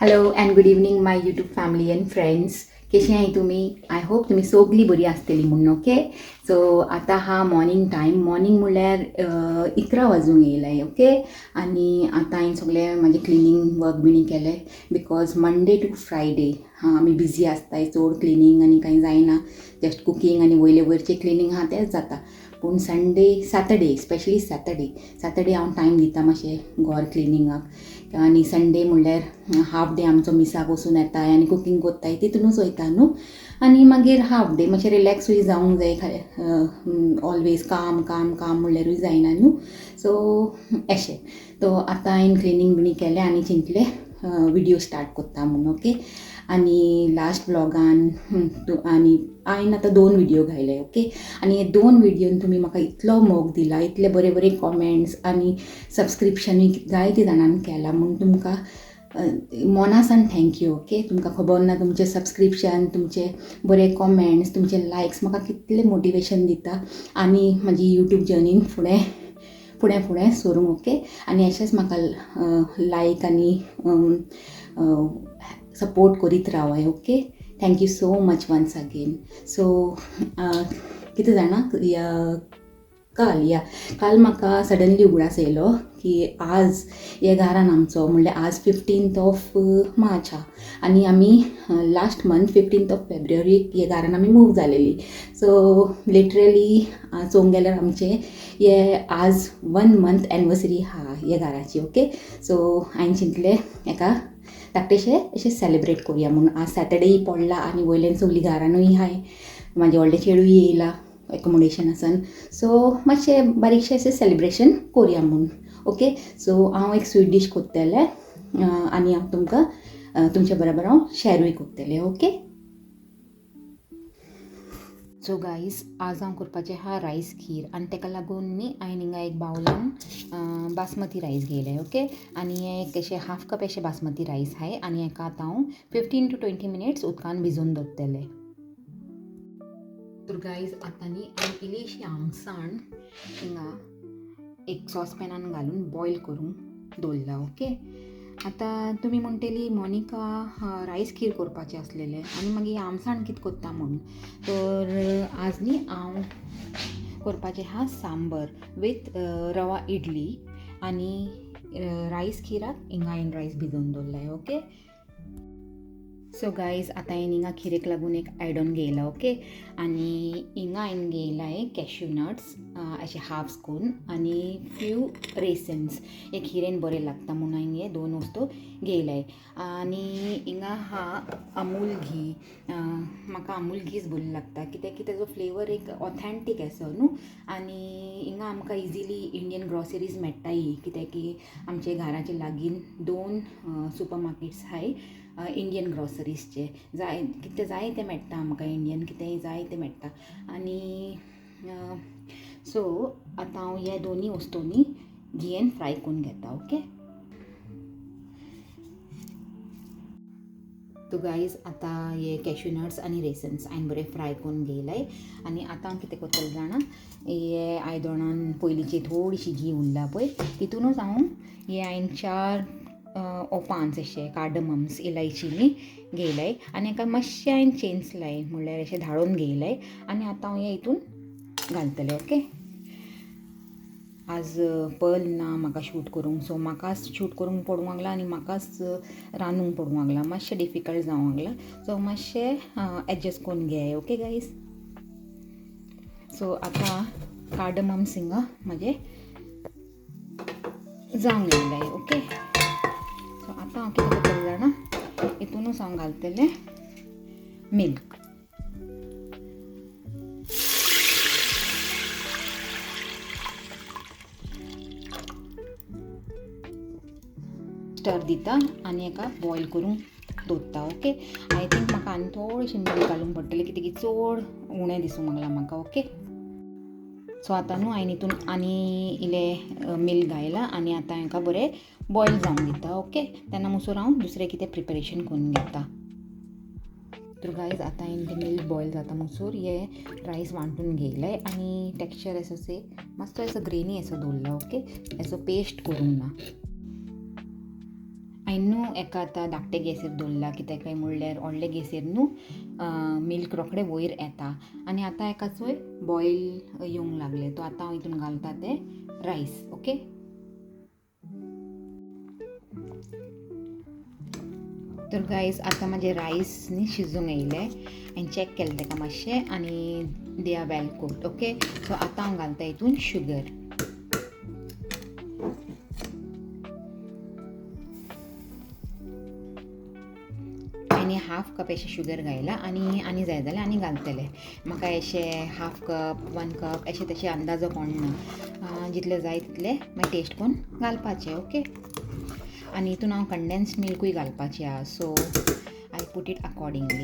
Hello and good evening my YouTube family and friends. कशी आहे तुम्ही? आय होप तुम्ही सगळी बरी आसतली म्हणून. ओके, सो आता हा मॉर्निंग टाईम. मॉर्निंग म्हणल्यार 11 वाजूंक येयलाय. ओके, आनी आतां हांवें सगळें म्हाजें क्लिनींग वर्क बिनी केलें बिकॉज मंडे टू फ्रायडे आमी बिजी आसताय. चड क्लिनींग आनी कांय जायना, जस्ट कुकींग आनी वयले वयरचें क्लिनींग आहा तेंच जाता. पूण सॅटर्डे स्पेशली सॅटर्डे हांव टायम दिता मातशें घर क्लिनिंगाक. आनी संडे म्हणल्यार हाफ डे आमचो मिसाक वचून येताय आनी कुकींग कोत्ताय तितूनच वयता न्हू. आनी मागीर हाफ डे मातशें रिलॅक्सूय जावंक जाय. ऑलवेज काम काम काम म्हणल्यारूय जायना न्हू. सो अशें तो आतां हांवें क्लिनींग बिनी केलें आनी चिंतलें विडियो स्टार्ट कोत्ता म्हणून. ओके, आनी लास्ट ब्लॉगान आनी हांवें आतां 2 विडियो घायले. ओके, आनी हे 2 विडियोन तुमी म्हाका इतलो मोग दिला, इतले बरे बरे कॉमेंट्स आनी सबस्क्रिप्शनूय जायते जाणांनी केला म्हणून तुमकां मोनासान थँक्यू. ओके, तुमकां खबर ना तुमचें सबस्क्रिप्शन, तुमचे बरे कॉमेंट्स, तुमचे लायक्स म्हाका कितलें मोटिवेशन दिता आनी म्हाजी यूट्यूब जर्नीन फुडें सरूंक. ओके, आनी अशेंच म्हाका लायक आनी सपोर्ट करीत रावाय. Okay, thank you so much once again. So कितें जाणा, काल म्हाका सडनली उगडास येयलो की आज हे घरान आमचो म्हणल्यार आज 15th मार्च हा आनी आमी लास्ट मंथ 15th फेब्रुवारीक हे घरान आमी मूव जालेली. सो लिटरली चोवंक गेल्यार आमचे हे आज 1 मंथ एनिवर्सरी हा हे घराची. ओके, सो हांवें चिंतलें हेका धाकटेशें अशें सेलिब्रेट करुया म्हणून. आज सॅटर्डेय पडला आनी वयल्यान सगळीं घरानूय हाय, म्हाजें व्हडलें चेडूय येयला एकोमोडेशनासान. सो मातशें बारीकशें अशें सेलिब्रेशन करुया म्हणून. ओके, सो हांव एक स्वीट डीश कोत्तेलें आनी हांव तुमकां तुमच्या बरोबर हांव शेरूय कोत्तेलें. ओके, सो गायज आज हांव करपाचें हा रायस खीर आनी तेका लागून न्ही हांवें हिंगा एक बावलान बासमती रायस घेयलें. ओके, आनी हे एक अशें हाफ कप अशें बासमती रायस हाय आनी हेका आतां हांव 15 to 20 मिनिट्स उदकान भिजोवन दवरतलें. तर गायज आतां न्ही हांवें इल्लीशी आमसाण हिंगा एक सॉसपॅनान घालून बॉयल करूंक दवरला. ओके, आतां तुमी म्हणटली मोनिका रायस खीर करपाचें आसलेलें आनी मागीर आमसाण कितें कोत्ता म्हणून. तर आज न्ही हांव करपाचें हा सांबर विथ रवा इडली आनी रायस खिराक हिंगा हांवें रायस भिजोवन दवरलाय. ओके, सो गायज आतां हांवें हिंगा खिरेक लागून एक आयडन घेयला. ओके, आनी हिंगा हांवें घेयलाय कॅश्यू नट्स अशें हाफ स्पून आनी फ्यू रेसन्स. हे खिरेन बरें लागता म्हणून हांवें हे 2 वस्तू घेयलाय. आनी हिंगा हा अमूल घी. म्हाका अमूल घीच बरी लागता कित्याक की तेजो फ्लेवर एक ऑथेंटीक असो न्हू. आनी हिंगा आमकां इजिली इंडियन ग्रॉसरीज मेळटाय कित्याक की आमचे घराचे लागीं 2 सुपर मार्केट्स हाय इंडियन ग्रॉसरीजचे. कितें जाय तें मेळटा आमकां, इंडियन कितेंय जाय तें मेळटा. आनी सो आतां हांव हे 2 वस्तूंनी घियेन फ्राय करून घेता. ओके, तो गायज आतां हे कॅश्यू नट्स आनी रेसन्स हांवें बरें फ्राय करून घेयलाय. आनी आतां हांव कितें करतलें जाणा, हे आयदनान पयलींची थोडीशी घी उरला पळय तितूनच हांव हे हांवें 4 or 5 अशे कार्डमम्स इलायचीनी घेयलाय आनी हाका मातशें हांवें चेंचलाय म्हणल्यार अशें धाडून घेयलाय. आनी आतां हांव हे हितून घालतलें. ओके, आज पर्ल ना म्हाका शूट करूंक, सो म्हाकाच शूट करूंक पडूंक लागला आनी म्हाकाच रांदूंक पडूंक लागला. मातशें डिफिकल्ट जावंक लागला, सो मातशें एडजस्ट करून घेयाय. ओके गायज, सो आतां कार्डमम्स हिंगा म्हाजे जावंक येयलाय. ओके, सो आतां हांव कितें करतलें जाणा, हितूनच हांव घालतलें मिल्क. स्टर दिता आनी हेका बॉयल करूंक दवरता. ओके, आय थिंक म्हाका आनी थोडीशी मिल्क घालूंक पडटलें कित्याक की चड उणें दिसूंक लागलां म्हाका. ओके, सो आतां न्हू हांवें हितून आनी इल्लें मिल्क घायला आनी आतां हाका बरें बॉयल जावंक दिता. ओके, तेन्ना मुसूर हांव दुसरें कितें प्रिपरेशन करून घेता. तर गायज आतां हांवें तें मिल्क बॉयल जाता मुसूर हे रायस वांटून घेयलाय आनी टेक्स्चर असो मातसो असो ग्रेनी असो दवरला. ओके, असो पेस्ट करूंक ना. हांवें न्हू एका आतां धाकटे गॅसीर दवरला कित्याक काय म्हणल्यार व्हडले गॅसीर न्हू मिल्क रोखडें वयर येता आनी आतां एका चोय बॉयल येवंक लागले. तो आतां हांव हितून घालता ते रायस. ओके, तर गायज आतां म्हाजे रायस न्ही शिजूंक येयले. हांवें चॅक केलें तेका मातशें आनी they are well cooked. Okay, so आतां हांव घालता हितून शुगर. आनी हाफ कप अशें शुगर घायला आनी जाय जाल्यार आनी घालतलें. म्हाका अशें हाफ कप 1 कप अशें तशें अंदाजो कोणना. जितलें जाय तितलें मागीर टेस्ट करून घालपाचें. ओके, आनी हितून हांव कंडेन्स्ड मिल्कूय घालपाचें आहा. So I put it accordingly.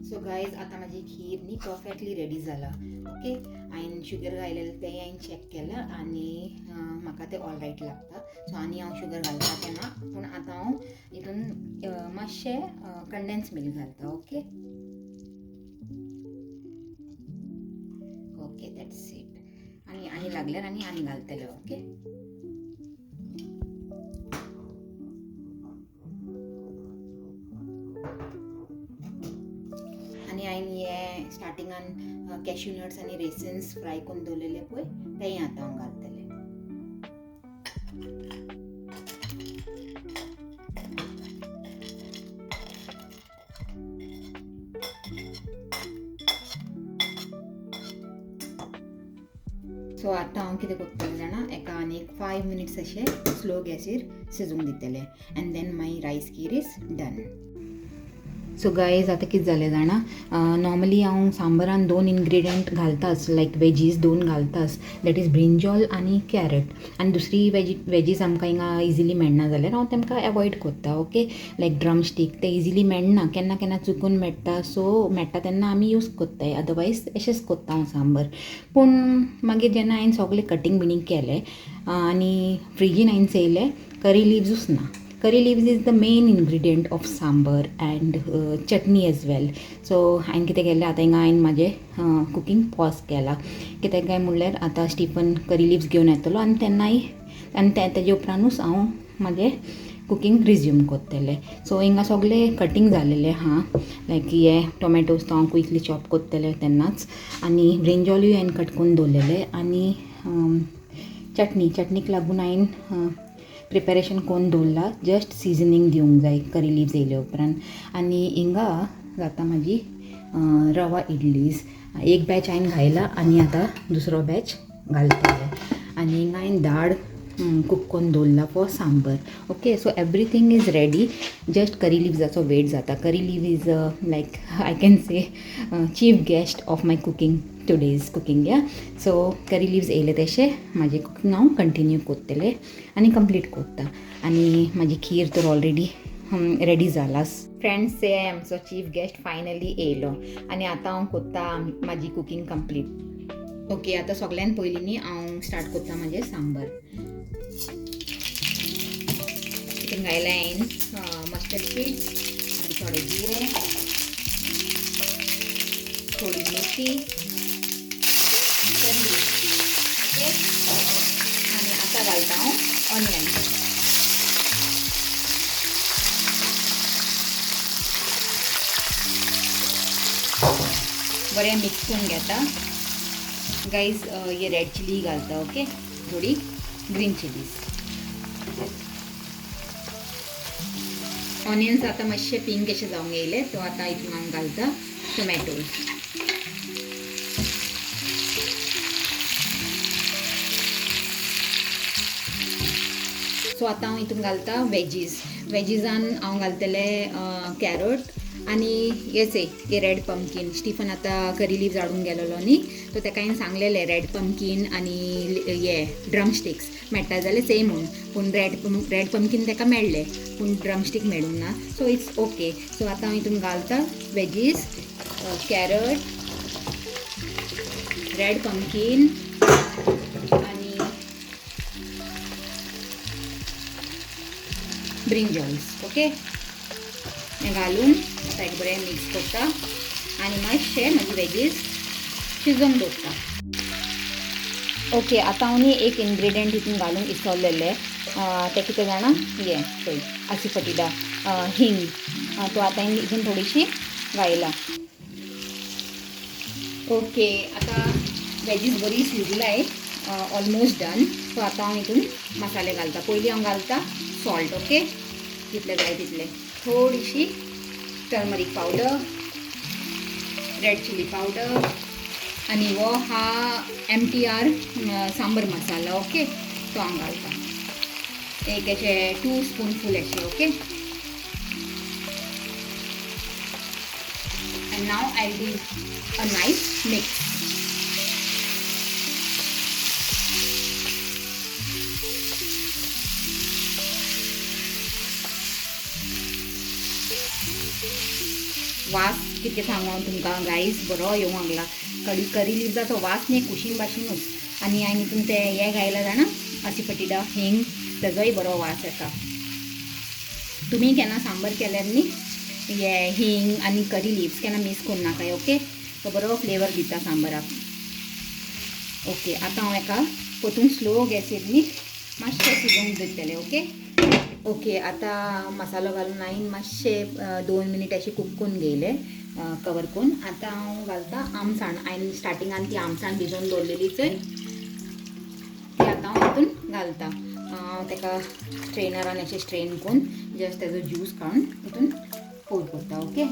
So guys आतां म्हाजी खीर न्ही परफेक्टली रेडी जाला. ओके, हांवें शुगर घायलेलें तें हांवें चॅक केलां आनी म्हाका तें ऑल रायट लागता. सो आनी हांव शुगर घालपाचें ना, पूण आतां हांव हितून मातशें कंडेन्स मिल्क घालता. Okay, okay that's it. आनी लागल्यार आनी घालतलें. ओके, आनी हांवें हे स्टार्टिंगान कॅश्यू नट्स आनी रेसिन्स फ्राय करून दवरलेले पळय तेंय आतां हांव घालतलें. सो आतां हांव कितें करतलें जाणा, एका आनी 5 मिनिट्स अशें स्लो गॅसीर शिजूंक दितलें end then my rice kheer is done. So guys आतां कितें जालें जाणा, नॉर्मली हांव सांबरान 2 इनग्रेडियंट घालताच, लायक वेजीस 2 घालताच, दॅट इज ब्रिंजॉल आनी कॅरट. आनी दुसरी वेजीस आमकां हिंगा इजिली मेळना जाल्यार हांव तेमकां एवॉयड करता. ओके, लायक ड्रमस्टीक ते इजिली मेळना, केन्ना केन्ना चुकून मेळटा. सो मेळटा तेन्ना आमी यूज कोत्ताय, अदरवायज अशेंच कोत्ता हांव सांबर. पूण मागीर जेन्ना हांवें सगळें कटींग बिनींग केलें आनी फ्रिजीन हांवें चेयलें, करी लिव्सूच ना. Curry leaves is the main ingredient of sambar and chutney as well. So हांवें कितें केलें आतां हिंगा हांवें म्हाजें कुकींग पॉज केलां. कित्याक काय म्हणल्यार आतां स्टिफन करी लिव्स घेवन येतलो आनी तेन्नाय आनी तेजे उपरांतूच हांव म्हाजें कुकींग रिज्यूम करतलें. सो हिंगा सगळें कटींग जालेलें आहा, लायक हे टोमॅटोज तो हांव क्विकली चॉप करतलें तेन्नाच, आनी ब्रिंजॉलूय हांवें कट करून दवरलेलें, आनी चटणीक लागून हांवें प्रिपेरेशन करून दवरला. जस्ट सिजनींग दिवंक जाय करी लिव्स येयले उपरांत. आनी हिंगा जाता म्हाजी रवा इडलीज. एक बॅच हांवें घायला आनी आतां दुसरो बॅच घालतलें. आनी हिंगा हांवें दाळ कूक करून दवरला for sambar. Okay, so everything is ready, just curry लिव्साचो वेट जाता. Curry leave is like I can say chief guest of my cooking today's cooking. Yeah, so curry leaves येयले तशें म्हाजें कुकींग हांव कंटिन्यू करतलें आनी कंप्लीट करता. आनी म्हाजी खीर तर ऑलरेडी रेडी जालाच. फ्रेंड्स, हे आमचो चीफ गेस्ट फायनली येयलो आनी आतां हांव कोत्ता म्हाजी कुकींग कंप्लीट. ओके, आतां सगळ्यान पयलीं न्ही हांव स्टार्ट कोत्ता म्हाजें सांबर. तितून घायलें हांवें मस्टर्ड सीड्स आनी थोडे जिरें, थोडी मेथी, ओके, आनी आतां घालता हांव ऑनियन. बरें मिक्स करून घेता. गायज हे रेड चिली घालता. ओके, थोडी ग्रीन चिलीज. ऑनियन्स आतां मातशे पिंक अशें जावंक येयले, तो आतां हितून हांव घालता टोमॅटोज. सो आतां हांव हितून घालता वेजीजान हांव घालतलें कॅरट आनी हे रेड पंपकीन. स्टिफन आतां करी लिव्स हाडून गेलोलो न्ही, तो ताका हांवें सांगलेलें रेड पंपकीन आनी हे ड्रमस्टिक्स मेळटा जाल्यार सेम म्हूण, पूण रेड पंपकीन ताका मेळ्ळें पूण ड्रमस्टीक मेळूंक ना. So it's okay. सो आतां हांव हितून घालता वेजीस, कॅरट, रेड पंपकीन आनी ब्रिंजॉल्स. ओके, हें घालून ताका बरें मिक्स करता आनी मातशें म्हाजी वेजीस शिजोवंक दवरता. ओके, आतां हांव न्ही एक इनग्रेडियंट हितून घालूंक विसरलेलें, ते किती जाणा ये पळय अशी पटिडा हिंग तो आता हितून थोडीशी घायला. ओके आता वेजीस बरी शिजलाय ऑलमोस्ट डन. सो आता हांव हितून मसाले घालता. पयलीं हांव घालता सॉल्ट. ओके जितले जाय तितले. थोडीशी turmeric powder, red chilli powder आणि वो हा MTR सांबर मसाला. ओके तो हांव घालता एक अशे 2 स्पूनफूल अशे. Okay and now I'll do a nice mix. वास कितके सांगू तुमकां गायज बरो येवंक लागला. करी लिव्जाचो वास न्ही कुशीन भाशेनूच. आनी हांवें हितून ते हे घायला जाणा अशी पटिडा हिंग तेजोय बरो वास येता. तुमी केन्ना सांबर केल्यार न्ही हे हिंग आनी करी लिव्स केन्ना मिस करूं नाका. ओके तो बरो फ्लेवर दिता सांबराक. ओके आतां हांव हेका परतून स्लो गॅसीर न्ही मातशें शिजोवंक दितलें. ओके आतां मसालो घालून हांवें मातशें 2 मिनीट अशें कूक करून घेयले कवर करून. आतां हांव घालता आमसाण. हांवें स्टार्टिंगान ती आमसाण भिजोवन दवरलेली चोय ती आतां हांव हितून घालता. तेका स्ट्रेनरान अशें स्ट्रेन करून जस्ट तेजो ज्यूस काडून हितून पोर करता. ओके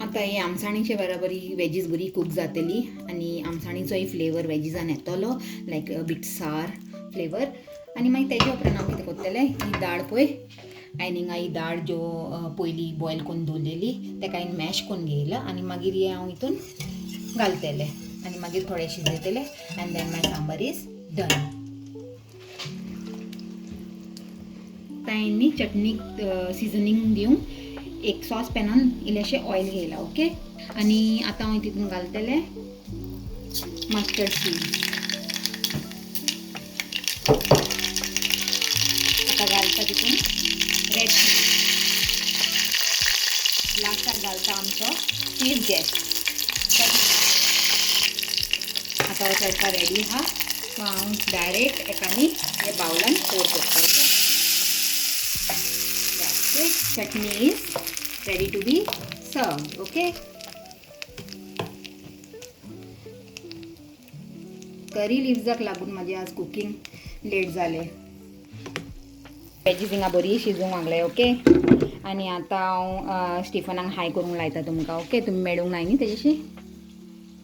आतां हे आमसाणीचे बराबरी वेजीस बरी कूक जातली आनी आमसाणीचोय फ्लेवर वेजीसान येतलो लायक बीट सार फ्लेवर. आनी मागीर तेजे उपरांत हांव कितें करतलें ही दाळ पळय हांवें हिंगा ही दाळ ज्यो पयलीं बॉयल करून दवरलेली तेका हांवें मॅश करून घेयला आनी मागीर हे हांव हितून घालतलें आनी मागीर थोडें शिजयतलें and then my sambar is done. हांवें न्ही चटणीक सिजनींग दिवंक एक सॉस पॅनान इल्लेशें ऑयल घेयला. ओके आनी आतां हांव तितून घालतलें मस्टर्ड सीड्स. आतां घालता तितून रेड चिली. लास्टाक घालता आमचो चीज गॅस. आतां हो तडका रेडी आहा सो हांव डायरेक्ट एकानी हे बावलान पोर करता. Okay chutney is ready to be served. Okay curry लिव्जाक लागून म्हाजें आज कुकींग लेट जालें. वेजीस हिंगा बरी शिजूंक लागले. ओके आनी आतां हांव स्टिफनाक हाय करूंक लायता तुमकां. ओके तुमी मेळूंक नाय न्ही तेजेशी.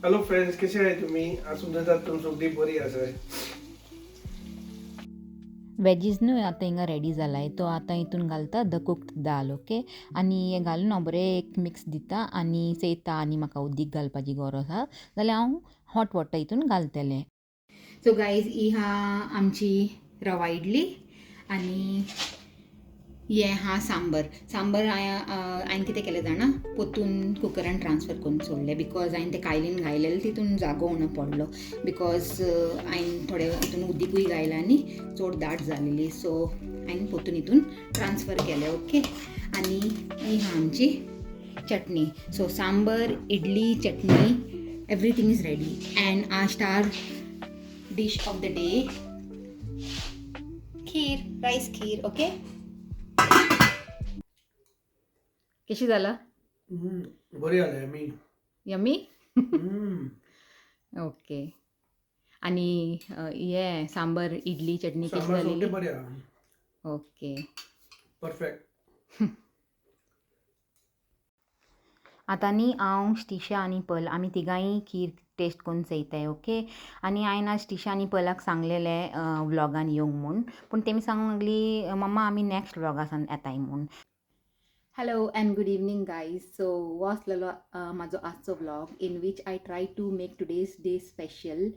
हॅलो फ्रेंड्स कशे आहाय तुमी? आसूं येता तुमी सगळीं बरी आसाय. वेजीस न्हू आतां हिंगा रेडी जालाय तो आतां हितून घालता द कुक्ड दाल. ओके आनी हे घालून हांव बरें एक मिक्स दिता आनी चयता आनी म्हाका उदीक घालपाची गरज आहा जाल्यार हांव हॉट वॉटर हितून घालतलें. सो गायज ही हा आमची रवा इडली आनी हे हा सांबर. हांवें कितें केलें जाणा पोतून कुकरान ट्रान्सफर करून सोडलें बिकॉज हांवें तें कायलीन घायलेलें तितून जागो उणो पडलो बिकॉज हांवें थोडें हितून उदीकूय घायलां न्ही चड दाट जालेली सो हांवें पोतून हितून ट्रान्सफर केलें. ओके आनी ही हा आमची चटणी. So sambar idli chutney everything is ready and our star dish of the day kheer rice kheer. Okay कशी जाला? बरी जालें मी यम्मी. ओके आनी हे सांबर इडली चटणी कशी जालेली? बरी आहा. Okay perfect. आतां न्ही हांव स्टिशा आनी पल आमी तिगांय खीर टेस्ट करून चयताय. ओके आनी हांवें आज स्टिशा आनी पलाक सांगलेलें व्लॉगान येवंक म्हूण पूण तेमी सांगूंक लागली मम्मा आमी नॅक्स्ट व्लॉगासान येताय म्हूण. Hello and good evening guys. So हो आसलेलो म्हाजो आजचो vlog in which I try to make today's day special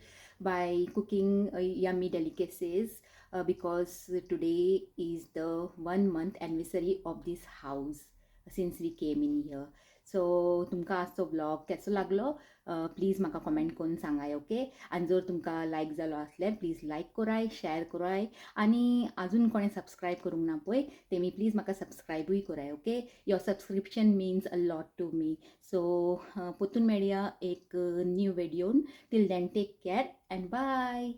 by cooking yummy delicacies because today is the 1 month anniversary of this house since we came in here. So तुमकां आजचो vlog केसो लागलो please म्हाका comment करून सांगाय. Okay आनी जर तुमकां लायक जालो आसलें प्लीज लायक कोराय शेअर कोराय आनी आजून कोणें सबस्क्रायब करूंक ना पळय तेमी प्लीज म्हाका सबस्क्रायबूय कोराय. Okay your subscription means a lot to me. So पोतून मेळया एक न्यू व्हिडिओन. Till then take care and bye.